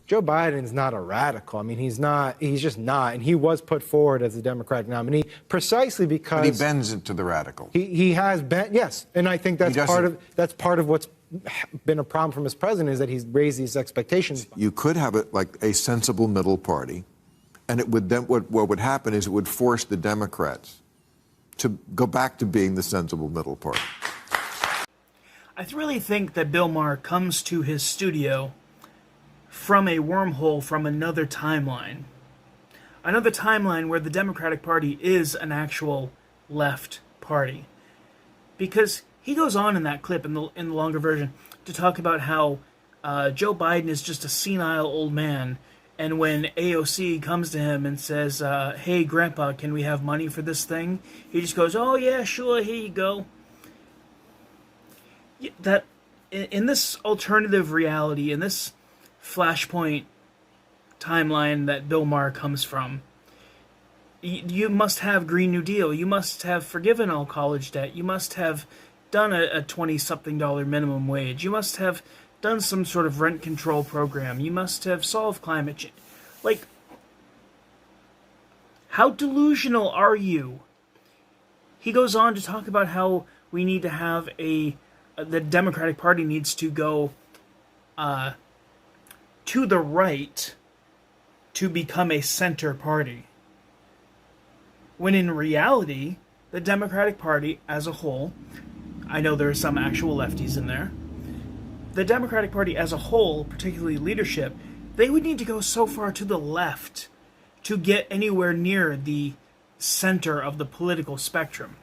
Joe Biden is not a radical. I mean, he's just not. And he was put forward as the Democratic nominee precisely because. But he bends into the radical. He has been, yes. And I think that's part of what's been a problem from his president is that he's raised these expectations. You could have it like a sensible middle party, and it would then what would happen is it would force the Democrats to go back to being the sensible middle party. I really think that Bill Maher comes to his studio from a wormhole from another timeline. Another timeline where the Democratic Party is an actual left party. Because he goes on in that clip, in the longer version, to talk about how Joe Biden is just a senile old man, and when AOC comes to him and says, hey, Grandpa, can we have money for this thing? He just goes, oh, yeah, sure, here you go. That in this alternative reality, in this Flashpoint timeline that Bill Maher comes from, you must have Green New Deal. You must have forgiven all college debt. You must have done a $20-something minimum wage. You must have done some sort of rent control program. You must have solved climate change. Like, how delusional are you? He goes on to talk about how we need to have the Democratic Party needs to go to the right to become a center party. When in reality, the Democratic Party as a whole, I know there are some actual lefties in there, the Democratic Party as a whole, particularly leadership, they would need to go so far to the left to get anywhere near the center of the political spectrum.